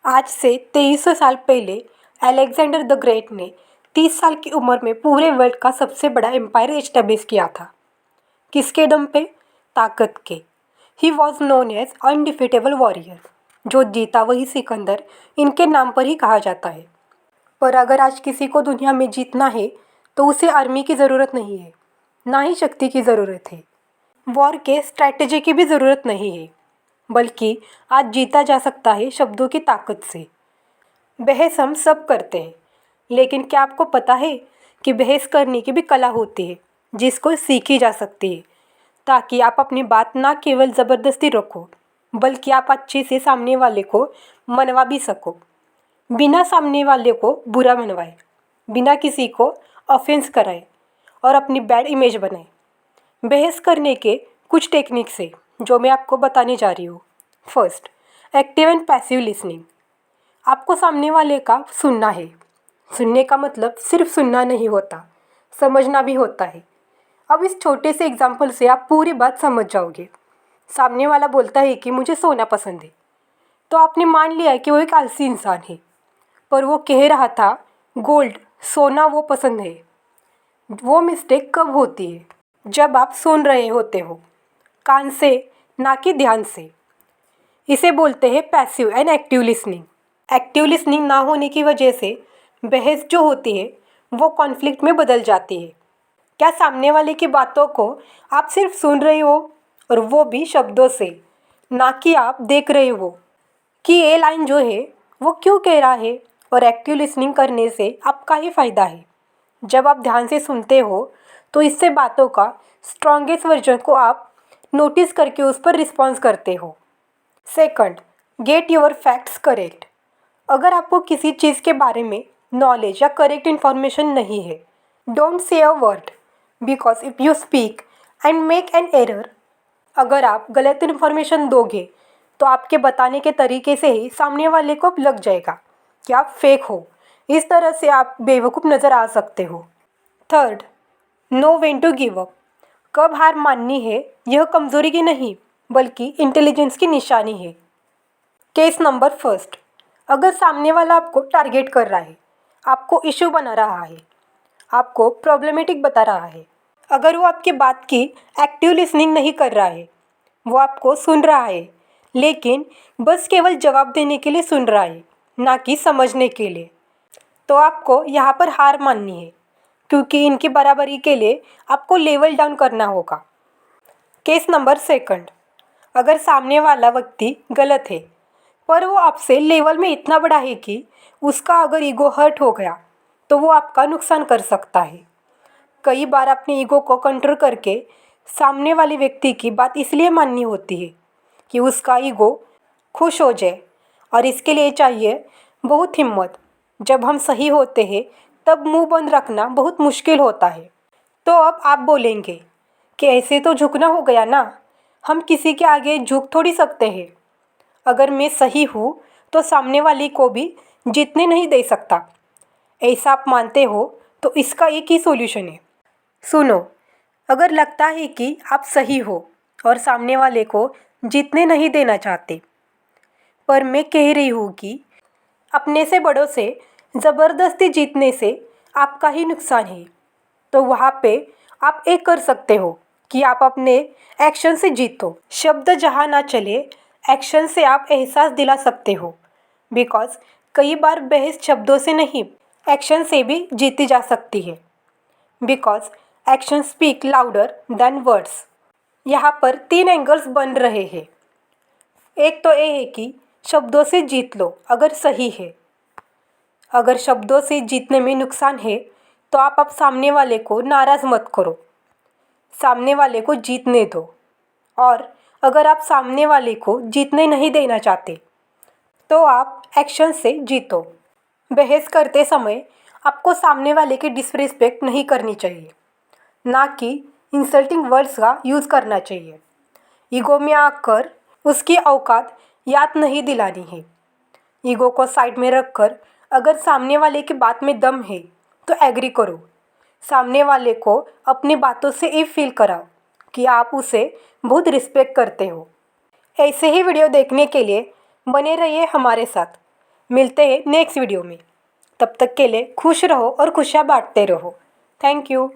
आज से 2300 साल पहले अलेक्जेंडर द ग्रेट ने 30 साल की उम्र में पूरे वर्ल्ड का सबसे बड़ा एम्पायर एस्टेब्लिश किया था। किसके दम पे? ताकत के। He was known as undefeatable warrior. जो जीता वही सिकंदर इनके नाम पर ही कहा जाता है। पर अगर आज किसी को दुनिया में जीतना है तो उसे आर्मी की ज़रूरत नहीं है, ना ही शक्ति की ज़रूरत है। वॉर के स्ट्रैटेजी की भी ज़रूरत नहीं है, बल्कि आज जीता जा सकता है शब्दों की ताकत से। बहस हम सब करते हैं, लेकिन क्या आपको पता है कि बहस करने की भी कला होती है जिसको सीखी जा सकती है, ताकि आप अपनी बात ना केवल ज़बरदस्ती रखो, बल्कि आप अच्छे से सामने वाले को मनवा भी सको, बिना सामने वाले को बुरा मनवाए, बिना किसी को ऑफेंस कराए और अपनी बैड इमेज बनाए। बहस करने के कुछ टेक्निक्स है जो मैं आपको बताने जा रही हूँ। First, active and passive listening. आपको सामने वाले का सुनना है। सुनने का मतलब सिर्फ सुनना नहीं होता, समझना भी होता है। अब इस छोटे से एग्जाम्पल से आप पूरी बात समझ जाओगे। सामने वाला बोलता है कि मुझे सोना पसंद है, तो आपने मान लिया है कि वो एक आलसी इंसान है, पर वो कह रहा था गोल्ड, सोना वो पसंद है। वो मिस्टेक कब होती है? जब आप सुन रहे होते हो, कान से, ना कि ध्यान से। इसे बोलते हैं passive and active listening. Active listening ना होने की वजह से बहस जो होती है वो कॉन्फ्लिक्ट में बदल जाती है। क्या सामने वाले की बातों को आप सिर्फ सुन रहे हो, और वो भी शब्दों से, ना कि आप देख रहे हो कि ये लाइन जो है वो क्यों कह रहा है। और एक्टिव लिसनिंग करने से आपका ही फ़ायदा है। जब आप ध्यान से सुनते हो तो इससे बातों का स्ट्रॉन्गेस्ट वर्जन को आप नोटिस करके उस पर रिस्पॉन्स करते हो। Second, get your facts correct. अगर आपको किसी चीज़ के बारे में नॉलेज या करेक्ट इन्फॉर्मेशन नहीं है, don't say a word, because if you speak and make an error. अगर आप गलत इन्फॉर्मेशन दोगे तो आपके बताने के तरीके से ही सामने वाले को लग जाएगा कि आप फेक हो। इस तरह से आप बेवकूफ़ नज़र आ सकते हो। Third, know when to give up. कब हार माननी है यह कमज़ोरी की नहीं, बल्कि इंटेलिजेंस की निशानी है। केस नंबर फर्स्ट, अगर सामने वाला आपको टारगेट कर रहा है, आपको इशू बना रहा है, आपको प्रॉब्लमेटिक बता रहा है, अगर वो आपकी बात की एक्टिव लिसनिंग नहीं कर रहा है, वो आपको सुन रहा है लेकिन बस केवल जवाब देने के लिए सुन रहा है, ना कि समझने के लिए, तो आपको यहाँ पर हार माननी है, क्योंकि इनकी बराबरी के लिए आपको लेवल डाउन करना होगा। केस नंबर सेकंड, अगर सामने वाला व्यक्ति गलत है, पर वो आपसे लेवल में इतना बड़ा है कि उसका अगर ईगो हर्ट हो गया तो वो आपका नुकसान कर सकता है। कई बार अपने ईगो को कंट्रोल करके सामने वाले व्यक्ति की बात इसलिए माननी होती है कि उसका ईगो खुश हो जाए, और इसके लिए चाहिए बहुत हिम्मत। जब हम सही होते हैं तब मुंह बंद रखना बहुत मुश्किल होता है। तो अब आप बोलेंगे कि ऐसे तो झुकना हो गया ना, हम किसी के आगे झुक थोड़ी सकते हैं। अगर मैं सही हूँ तो सामने वाले को भी जीतने नहीं दे सकता। ऐसा आप मानते हो तो इसका एक ही सॉल्यूशन है। सुनो, अगर लगता है कि आप सही हो और सामने वाले को जीतने नहीं देना चाहते, पर मैं कह रही हूँ कि अपने से बड़ों से ज़बरदस्ती जीतने से आपका ही नुकसान है, तो वहाँ पे आप एक कर सकते हो कि आप अपने एक्शन से जीतो। शब्द जहाँ ना चले, एक्शन से आप एहसास दिला सकते हो। बिकॉज कई बार बहस शब्दों से नहीं, एक्शन से भी जीती जा सकती है। Because action speak louder than words. यहाँ पर 3 एंगल्स बन रहे हैं। एक तो ये है कि शब्दों से जीत लो अगर सही है। अगर शब्दों से जीतने में नुकसान है तो आप सामने वाले को नाराज़ मत करो, सामने वाले को जीतने दो। और अगर आप सामने वाले को जीतने नहीं देना चाहते तो आप एक्शन से जीतो। बहस करते समय आपको सामने वाले की डिसरिस्पेक्ट नहीं करनी चाहिए, ना कि इंसल्टिंग वर्ड्स का यूज़ करना चाहिए। ईगो में आकर उसकी औकात याद नहीं दिलानी है। ईगो को साइड में रखकर अगर सामने वाले की बात में दम है तो एग्री करो। सामने वाले को अपनी बातों से ये फील कराओ कि आप उसे बहुत रिस्पेक्ट करते हो। ऐसे ही वीडियो देखने के लिए बने रहिए हमारे साथ। मिलते हैं नेक्स्ट वीडियो में। तब तक के लिए खुश रहो और खुशियाँ बांटते रहो। Thank you.